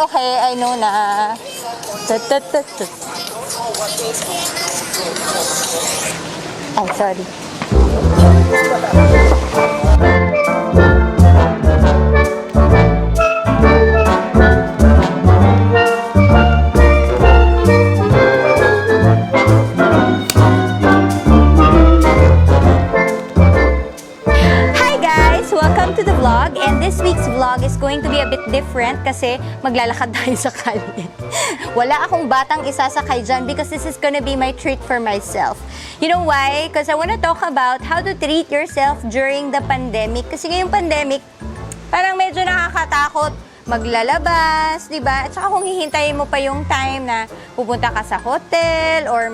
okay, I know na. Ay, sorry. And this week's vlog is going to be a bit different kasi maglalakad tayo sa kalye. Wala akong batang isasakay dyan because this is gonna be my treat for myself. You know why? Because I wanna talk about how to treat yourself during the pandemic. Kasi ngayong pandemic, parang medyo nakakatakot maglalabas, di ba? At saka kung hihintayin mo pa yung time na pupunta ka sa hotel or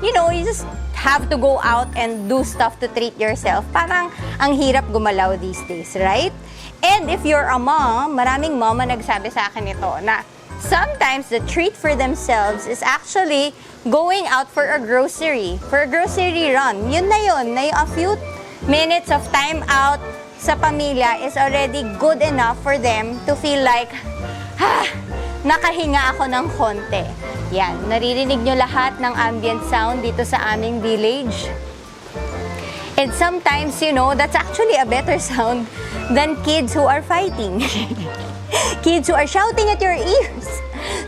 you just have to go out and do stuff to treat yourself. Parang ang hirap gumalaw these days, right? And if you're a mom, maraming mama nagsabi sa akin ito na sometimes the treat for themselves is actually going out for a grocery run. Yun na yun, a few minutes of time out sa pamilya is already good enough for them to feel like, nakahinga ako ng konti. Yan, naririnig nyo lahat ng ambient sound dito sa aming village. And sometimes, that's actually a better sound than kids who are fighting. Kids who are shouting at your ears.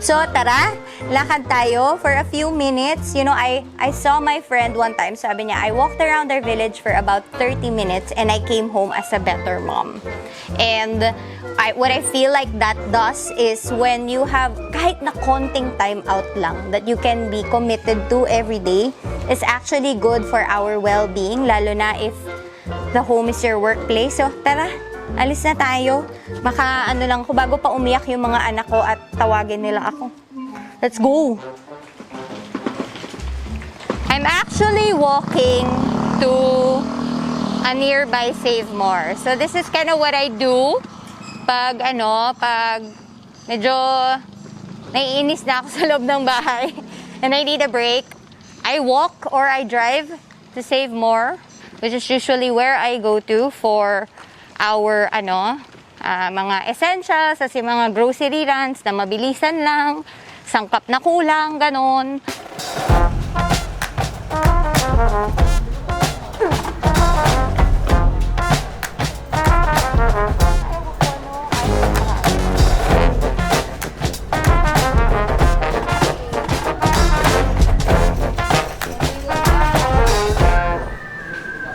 So, tara, lakad tayo for a few minutes. I saw my friend one time, sabi niya, I walked around our village for about 30 minutes and I came home as a better mom. And what I feel like that does is when you have kahit na konting time out lang that you can be committed to every day is actually good for our well-being, lalo na if the home is your workplace. So, tara, alis na tayo. Baka lang ko, bago pa umiyak yung mga anak ko at tawagin nila ako. Let's go! I'm actually walking to a nearby Save More. So this is kind of what I do pag medyo naiinis na ako sa loob ng bahay and I need a break. I walk or I drive to Save More, which is usually where I go to for our mga essentials, kasi mga grocery runs na mabilisan lang, sangkap na kulang, ganon.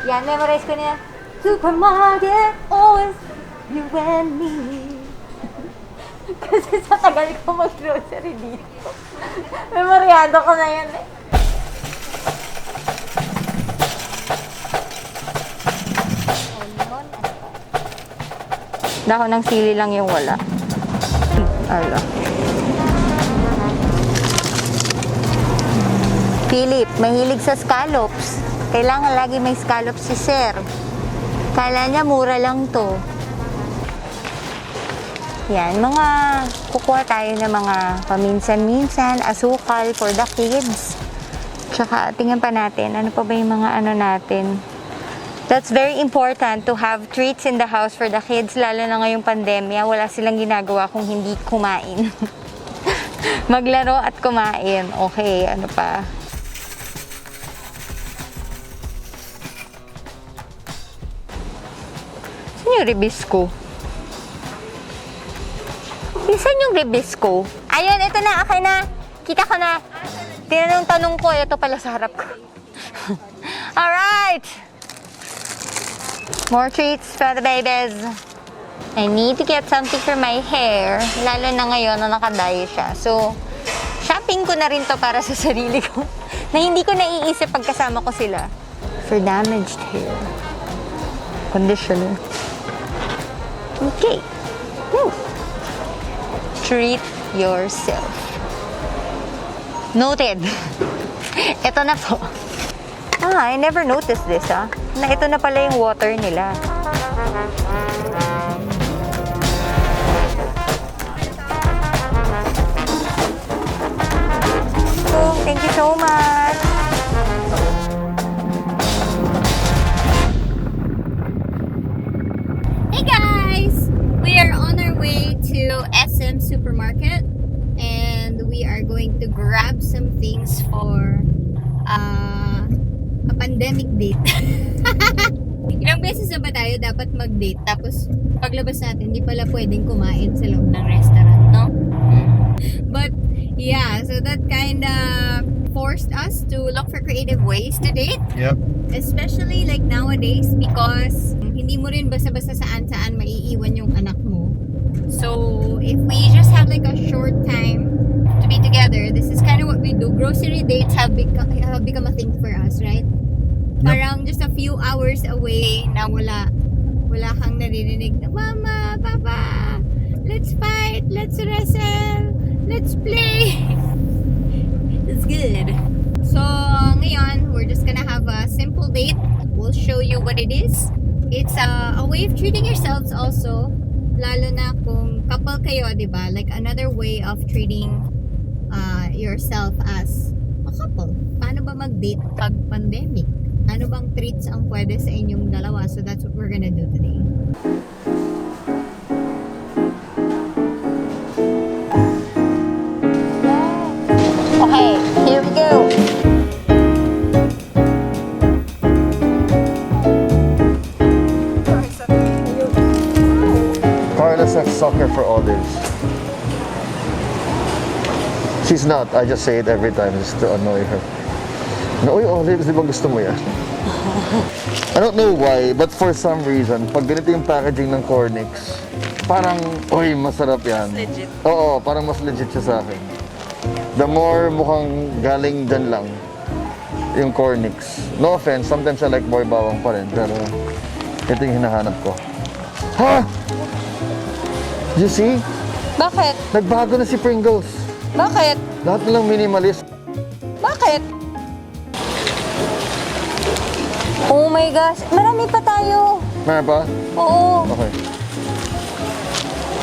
Yan, memorize ko niya. Supermarket, always you and me. Kasi sa tagal ko mag-grocery dito. Memoryado ko na yan eh. Dahon ng sili lang yung wala. Ala. Philip, mahilig sa scallops. Kailangan lagi may scallops si Sir. Kala niya mura lang to. Yan, kukuha tayo ng mga paminsan-minsan, asukal for the kids. Tsaka, tingnan pa natin, ano pa ba yung mga natin. That's very important to have treats in the house for the kids, lalo na ngayong pandemya. Wala silang ginagawa kung hindi kumain. Maglaro at kumain. Okay, ano pa? Saan yung ribisco? Saan yung ribisco? Ayun, ito na, okay na. Kita ko na. Tanong ko, ito pala sa harap ko. Alright! More treats for the babies. I need to get something for my hair. Lalo na ngayon na naka-dye siya. So, shopping ko na rin to para sa sarili ko. Na hindi ko naiisip pagkasama ko sila. For damaged hair. Conditioner. Okay. Woo. Treat yourself. Noted. Ito na po. I never noticed this, na ito na pala yung water nila. Oh, thank you so much. Hey guys! We are on our way to SM Supermarket. some things for a pandemic date. Ilang beses na ba tayo dapat mag-date? Tapos paglabas natin, hindi pala pwedeng kumain sa loob ng restaurant, no? But yeah, so that kinda forced us to look for creative ways to date. Yep. Especially like nowadays because hindi mo rin basta-basta saan-saan maiiwan yung anak mo. So if we just have like a short time to be together, this is kind of what we do. Grocery dates have become a thing for us, right? Parang just a few hours away na wala kang naririnig na, Mama, Papa, let's fight, let's wrestle, let's play. It's good. So, ngayon, we're just gonna have a simple date. We'll show you what it is. It's a way of treating yourselves also. Lalo na kung couple kayo, di ba? Like another way of treating yourself as a couple. Paano ba mag-date pag pandemic? Ano bang treats ang pwede sa inyong dalawa? So that's what we're gonna do today. Okay, here we go. Carla's a sucker for olives. She's not. I just say it every time just to annoy her. No, uy, olives, di ba gusto mo yan? I don't know why, but for some reason, pag ganito yung packaging ng Cornix, parang, uy, masarap yan. Mas legit. Oo, parang mas legit siya sa akin. The more mukhang galing dyan lang, yung Cornix. No offense, sometimes I like boy bawang pa rin, pero ito yung hinahanap ko. Ha? You see? Bakit? Nagbago na si Pringles. Bakit? Lahat na lang minimalist. Bakit? Oh my gosh, marami pa tayo. Meron pa? Oo. Okay.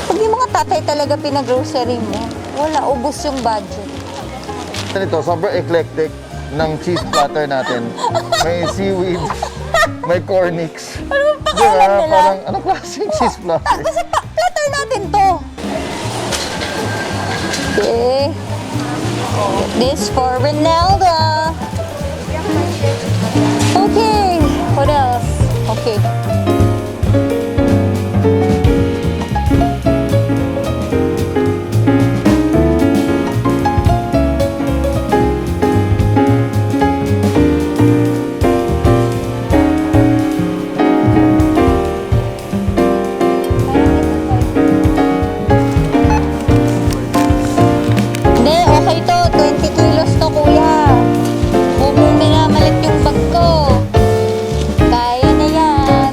Pag yung mga tatay talaga pinag-grocery mo, wala, ubos yung budget. Ito, sobrang eclectic ng cheese platter natin. May seaweed, may Cornix. Ano ba pakalan nila? Parang, anong klaseng cheese platter? Kasi platter natin to. Okay. This for Ronaldo. Okay. What else? Okay. Hindi, okay to. 20 kilos to, kuya. Huwag mo minamalit yung bag ko. Kaya na yan.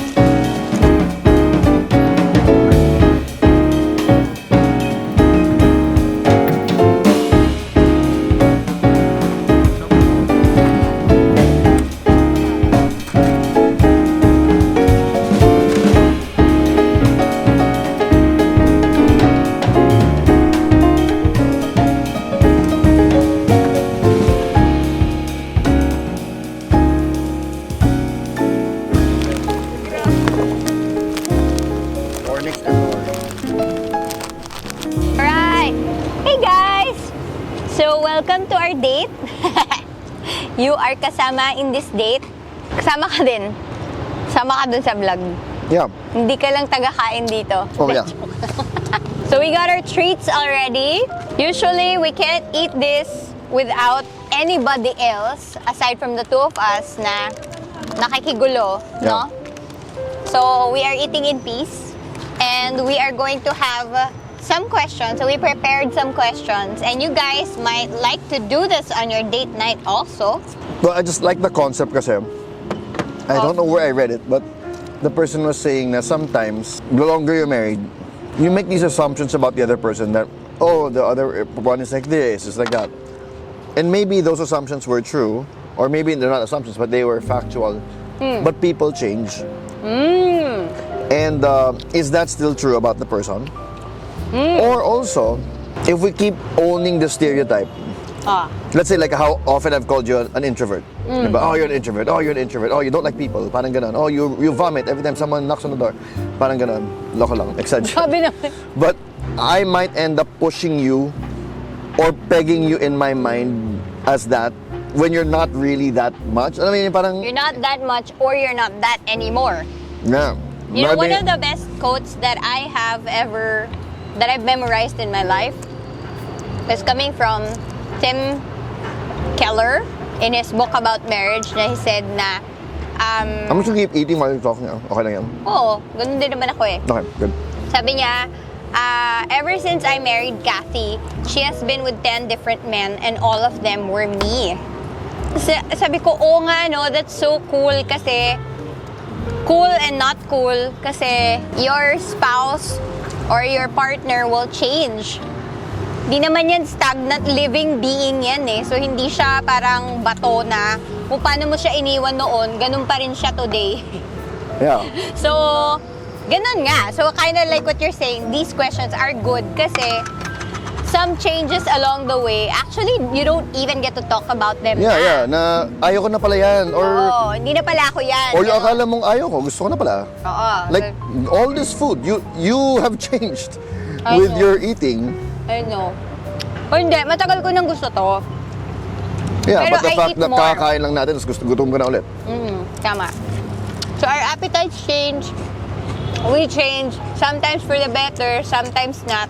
Cornix and Alright! Hey guys! So, welcome to our date. You are kasama in this date. Kasama ka din. Kasama ka dun sa vlog. Yeah. Hindi ka lang taga-kain dito. Oh, yeah. So, we got our treats already. Usually, we can't eat this without anybody else aside from the two of us na nakikigulo, no? Yeah. So, we are eating in peace. And we are going to have some questions. So we prepared some questions. And you guys might like to do this on your date night also. Well, I just like the concept kasi. I don't know where I read it, but the person was saying that sometimes, the longer you're married, you make these assumptions about the other person that, oh, the other one is like this, it's like that. And maybe those assumptions were true, or maybe they're not assumptions, but they were factual. But people change. And is that still true about the person? Or also, if we keep owning the stereotype, let's say like how often I've called you an introvert. Diba? Oh, you're an introvert. Oh, you're an introvert. Oh, you don't like people. Parang ganon. Oh, you vomit every time someone knocks on the door. Parang ganon. Loko lang. Exaggerate. Sabi naman. But I might end up pushing you or pegging you in my mind as that when you're not really that much. I mean, parang... You're not that much or you're not that anymore. Yeah. You know, one Maybe- of the best quotes that I have ever, that I've memorized in my life is coming from Tim Keller in his book about marriage na he said na, I'm just gonna keep eating while you're talking. Okay lang yan. oo, ganun din naman ako eh. Okay, good. Sabi niya, ever since I married Kathy, she has been with 10 different men and all of them were me. Sabi ko, oo nga, no, that's so cool kasi cool and not cool kasi your spouse or your partner will change. Di naman yan stagnant living being yan eh. So hindi siya parang bato na kung paano mo siya iniwan noon, ganun pa rin siya today. Yeah. So, ganun nga. So, kind of like what you're saying, these questions are good kasi some changes along the way, actually, you don't even get to talk about them Yeah, na. yeah. Na ayaw ko na pala yan. Or, Oo, hindi na pala ako yan. or yung Ganun. akala mong ayaw ko, gusto ko na pala. Oo. Like, all this food, you have changed I with know. your eating. I know. O hindi, matagal ko nang gusto to. Yeah, Pero but the I fact eat na more. kakain lang natin, tapos gutom ka na ulit. Tama. So, our appetites change. We change. Sometimes for the better, sometimes not.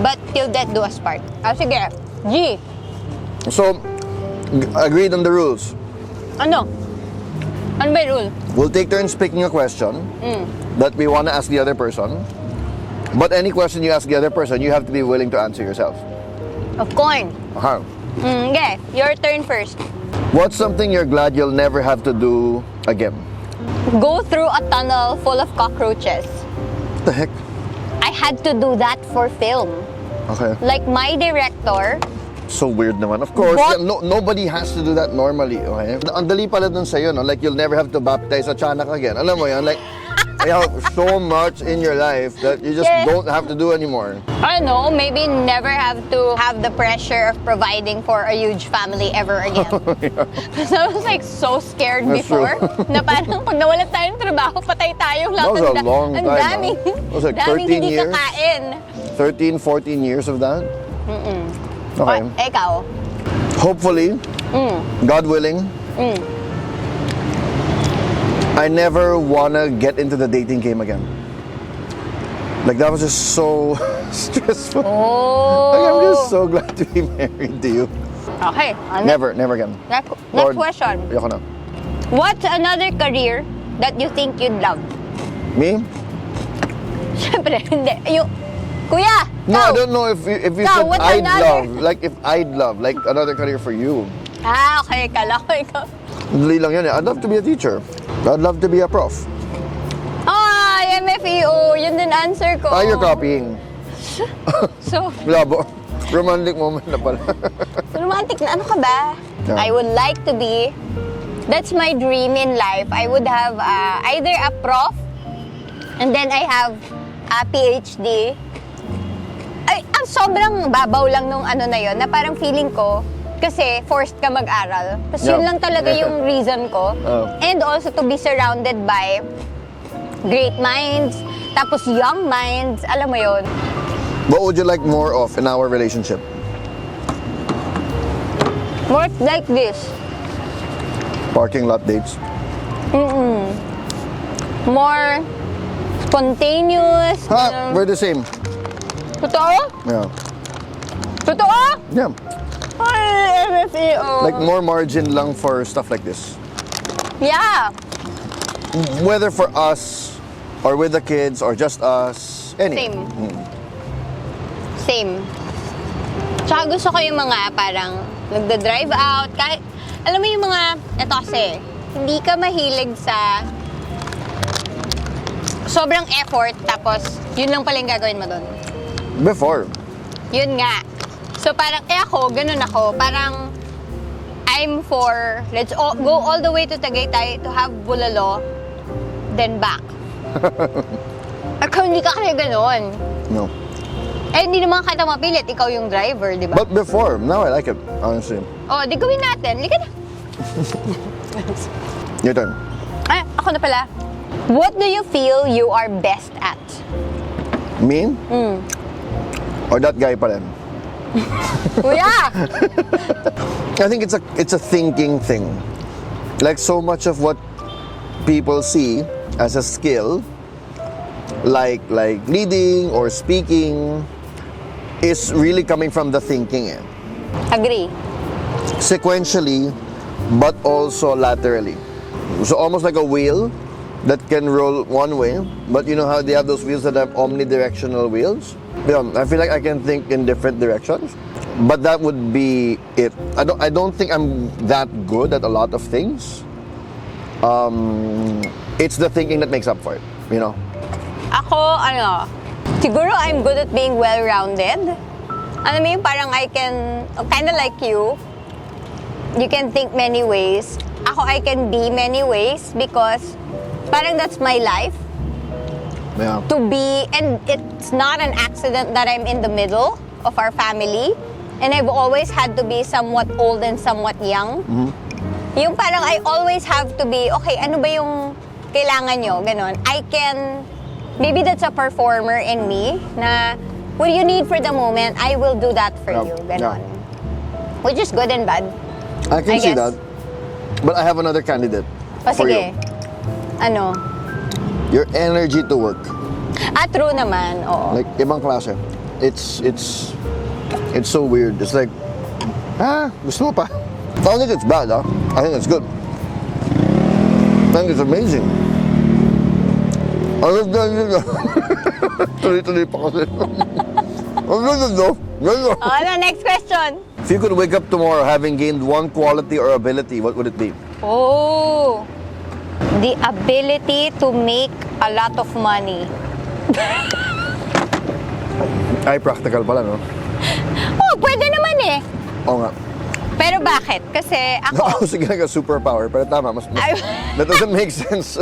But till death do us part. Sige. G. So, agreed on the rules. Ano? Ano ba yung rule? We'll take turns picking a question that we want to ask the other person. But any question you ask the other person, you have to be willing to answer yourself. Of course. Aha. Okay, your turn first. What's something you're glad you'll never have to do again? Go through a tunnel full of cockroaches. What the heck? I had to do that for film. Okay. Like my director, So weird naman. Of course, But- nobody has to do that normally, okay? Ang dali pala dun sa'yo, no? Like, you'll never have to baptize a tiyanak again. Alam mo yan? Like, you have so much in your life that you just Yeah. don't have to do anymore. I don't know, maybe never have to have the pressure of providing for a huge family ever again. Because I was like so scared That's before. true. Na parang pag nawalan tayong trabaho, patay tayong lahat. That was a Ang long ang time, daming, ah. It was like daming 13 hindi years. kakain. 13, 14 years of that? Okay. Ikaw? Hopefully, God willing, I never wanna get into the dating game again. Like, that was just so stressful. Oh. Like, I'm just so glad to be married to you. Okay. Never again. Next Lord, question. Ayoko na. What's another career that you think you'd love? Me? Siyempre, hindi. Yung, kuya! No, I ikaw. don't know if you Ikaw, said what's I'd another? love. Like, if I'd love, like another career for you. Ah, okay. Kala ko ikaw. Dali lang yan eh. I'd love to be a teacher. I'd love to be a prof. Ah, MFEO. Yun din answer ko. Ah, you're copying. So, Labo. Romantic moment na pala. romantic na. Ano ka ba? Yeah. I would like to be, that's my dream in life. I would have either a prof, and then I have a PhD. Ay, ang sobrang babaw lang nung ano na yon na parang feeling ko, kasi forced ka mag-aral. Tapos yun Yeah. lang talaga yung reason ko. Oh. And also to be surrounded by great minds, tapos young minds, alam mo yun. What would you like more of in our relationship? More like this. Parking lot dates. More spontaneous. Ha, we're the same. Totoo? Yeah. Totoo? Yeah. Ay, MFEO. Like more margin lang for stuff like this. Yeah. Whether for us or with the kids or just us. Any. Same. Same. Tsaka gusto ko yung mga parang nagda-drive out. Kahit, alam mo yung mga, eto kasi, hindi ka mahilig sa sobrang effort tapos yun lang pala yung gagawin mo doon. Before. Yun nga. So parang, ako, ganun ako. Parang, I'm for, go all the way to Tagaytay to have bulalo, then back. Ako, hindi ka kaya ganun. No. Eh, hindi naman kita mapilit. Ikaw yung driver, di ba? But before, now I like it, honestly. Oh, di gawin natin. Lika na. Your turn. Ay, ako na pala. What do you feel you are best at? Me? Or that guy pa rin? Kuya! I think it's a thinking thing. Like so much of what people see as a skill, like leading or speaking, is really coming from the thinking. Agree. Sequentially, but also laterally. So almost like a wheel that can roll one way, but you know how they have those wheels that have omnidirectional wheels? Yeah, I feel like I can think in different directions, but that would be it. I don't think I'm that good at a lot of things. It's the thinking that makes up for it, you know? Ako, siguro I'm good at being well-rounded. Alam mo yung parang I can, kind of like you can think many ways. Ako, I can be many ways because parang that's my life. Yeah. To be, and it's not an accident that I'm in the middle of our family. And I've always had to be somewhat old and somewhat young. Mm-hmm. Yung parang I always have to be, okay, ano ba yung kailangan nyo? Ganon. I can, maybe that's a performer in me na what you need for the moment, I will do that for you. Ganon. Yeah. Which is good and bad. I can I see guess. that. But I have another candidate O for sige. you. Ano? Your energy to work. True naman. Oo. Like, ibang klase. It's so weird. It's like, gusto mo pa? I don't think it's bad, I think it's good. I think it's amazing. I love that. Tuloy-tuloy pa kasi. Ang ganda, no? Ganda. Ano, next question. If you could wake up tomorrow having gained one quality or ability, what would it be? Oh, the ability to make a lot of money. Ay, practical pala, no? Oh, pwede naman eh. Oo nga. Pero bakit? Kasi ako, Sige like a superpower, pero tama, that doesn't make sense.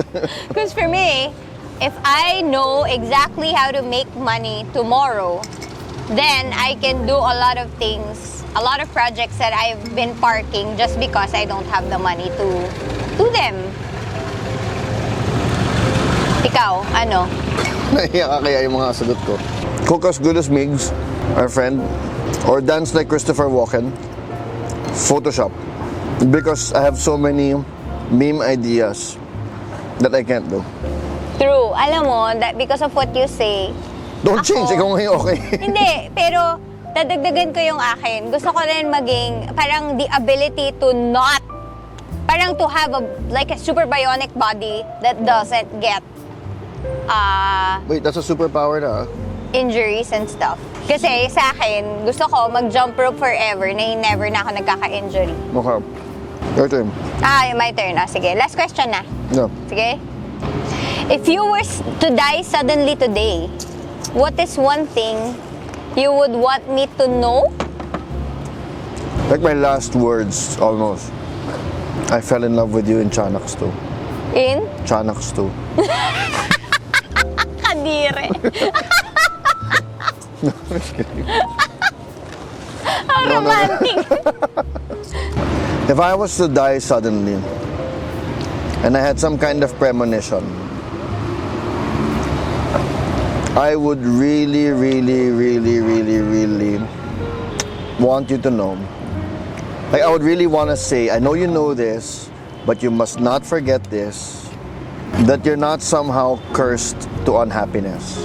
because for me, if I know exactly how to make money tomorrow, then I can do a lot of things, a lot of projects that I've been parking just because I don't have the money to do them. Ikaw, ano? Nahiya ka kaya yung mga sagot ko. Cook as good as Migs, our friend, or dance like Christopher Walken. Photoshop. Because I have so many meme ideas that I can't do. True. Alam mo, that because of what you say, Don't change, ikaw ngayon okay. hindi, pero dadagdagan ko yung akin. Gusto ko rin maging parang the ability to not, parang to have like a super bionic body that doesn't get Wait, that's a superpower na. injuries and stuff. Kasi sa akin, gusto ko mag-jump rope forever na never na ako nagkaka-injury. Okay. Your turn. My turn. Sige, last question na. No. Sige. If you were to die suddenly today, what is one thing you would want me to know? Like my last words, almost. I fell in love with you in Chanax 2. In? Chanax 2. Kadire. How romantic. If I was to die suddenly, and I had some kind of premonition, I would really want you to know. Like, I would really want to say, I know you know this, but you must not forget this, that you're not somehow cursed to unhappiness.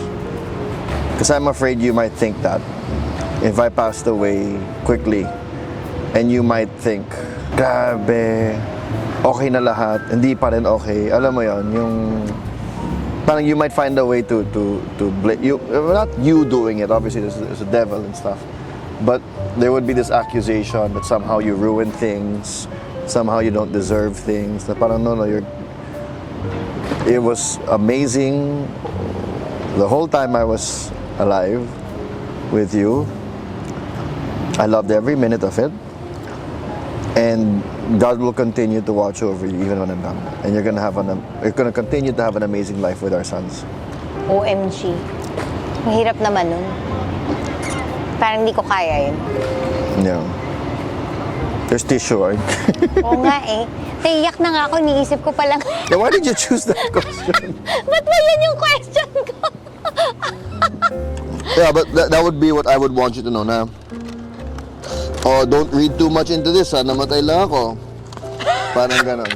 Because I'm afraid you might think that if I passed away quickly, and you might think, grabe, okay na lahat, hindi pa rin okay. Alam mo yon, yung parang you might find a way to blame you, not you doing it, obviously there's a devil and stuff, but there would be this accusation that somehow you ruin things, somehow you don't deserve things, na parang no, it was amazing the whole time I was alive with you. I loved every minute of it, and God will continue to watch over you even when I'm gone. And you're gonna continue to have an amazing life with our sons. OMG. Mahirap naman nun. Parang hindi ko kaya yun. Yeah. There's tissue, right? Oo nga eh. Naiyak na nga ako, niisip ko palang. Yeah, why did you choose that question? Ba't ba yun yung question ko? Yeah, but that would be what I would want you to know na Oh, don't read too much into this, ha? Namatay lang ako. Parang ganon.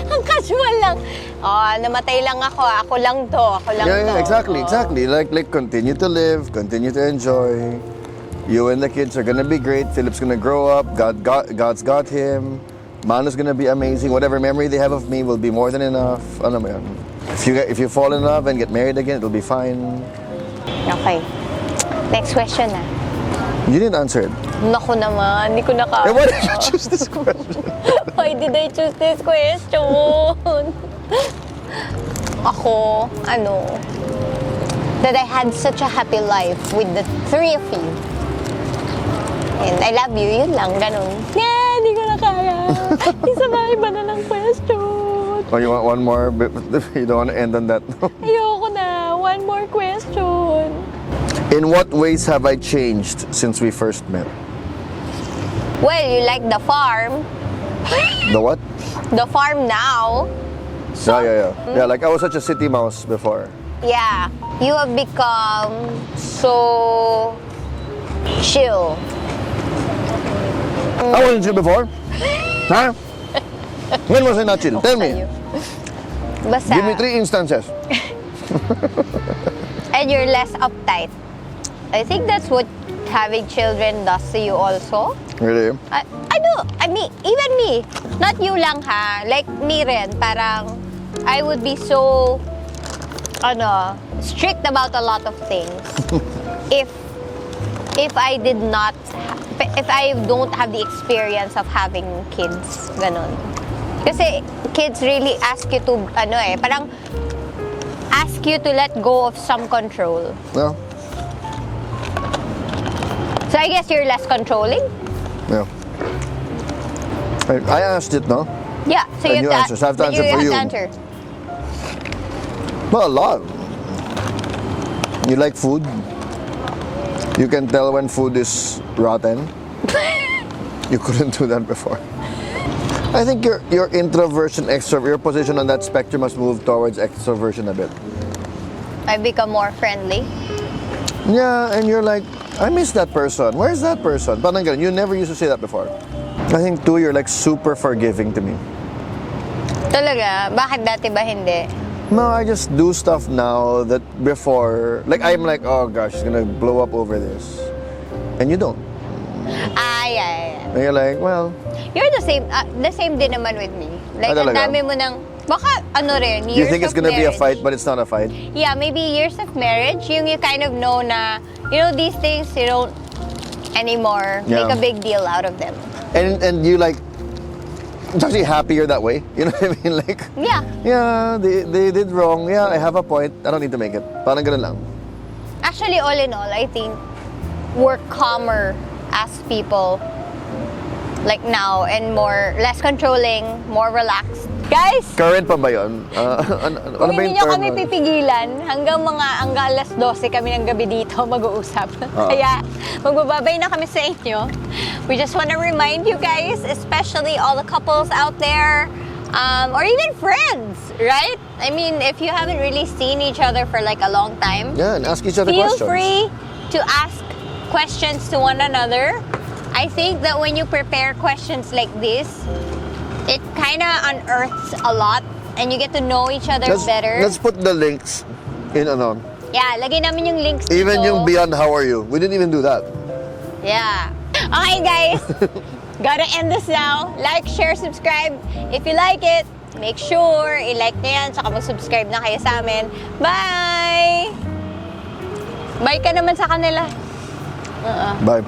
Ang casual lang. Oh, namatay lang ako. Ako lang to. Ako lang to. Yeah, exactly, Oh. exactly. Like continue to live, continue to enjoy. You and the kids are gonna be great. Philip's gonna grow up. God's got him. Mano's gonna be amazing. Whatever memory they have of me will be more than enough. Ano mo yun? If you fall in love and get married again, it'll be fine. Okay. Next question na. You didn't answer it. Naku naman, hindi ko Eh, why did you choose this question? Why did I choose this question? Ako, that I had such a happy life with the three of you. And I love you, yun lang, ganun. Yeah, hindi ko na kaya. Isa ba, iba na ng question. Oh, you want one more? You don't want to end on that? Ayoko na, one more question. In what ways have I changed since we first met? Well, you like the farm. The what? The farm now. Yeah. Yeah, like I was such a city mouse before. Yeah, you have become so chill. I wasn't chill before. Huh? When was I not chill? Tell me. Basta, Give me 3 instances. and you're less uptight. I think that's what having children does to you also. Really? I do. I mean, even me. Not you lang ha. Like me rin. Parang, I would be so, strict about a lot of things. if I did not, if I don't have the experience of having kids. Ganon. Kasi kids really ask you to, parang ask you to let go of some control. No? So I guess you're less controlling? Yeah. I asked it, no? Yeah. So And you you have answer. So I have to but answer for have you. to answer. Well, a lot. You like food? You can tell when food is rotten. You couldn't do that before. I think your introversion, extrovert, your position on that spectrum must move towards extroversion a bit. I become more friendly. Yeah, and you're like, I miss that person. Where's that person? Parang ganun. You never used to say that before. I think too, you're like super forgiving to me. Talaga? Bakit dati ba hindi? No, I just do stuff now that before, like I'm like, oh gosh, she's gonna blow up over this. And you don't. Yeah. And you're like, well, You're the same din naman with me. Like, ang talaga? dami mo ng, baka rin, years you think it's of gonna be a marriage. fight, but it's not a fight. Yeah, maybe years of marriage, you kind of know na, these things, you don't anymore Yeah. make a big deal out of them. And you like, it's actually happier that way. You know what I mean? Like, Yeah. they did wrong. Yeah, I have a point. I don't need to make it. Parang ganun lang. Actually, all in all, I think we're calmer as people like now and less controlling, more relaxed. Guys, Current pa ba yun? Ano kung ba yung hindi nyo term kami nun? pipigilan, hanggang alas 12 kami ng gabi dito mag-uusap. Kaya magbababay na kami sa inyo. We just want to remind you guys, especially all the couples out there, or even friends, right? I mean, if you haven't really seen each other for like a long time, Yeah, and ask each other feel questions. free to ask questions to one another. I think that when you prepare questions like this, it kind of unearths a lot and you get to know each other better. Let's put the links in Yeah, lagay namin yung links Even dito. yung beyond how are you. We didn't even do that. Yeah. Okay, guys. Gotta end this now. Like, share, subscribe. If you like it, make sure i-like nyo yan, saka mag-subscribe na kayo sa amin. Bye! Bye ka naman sa kanila. Bye.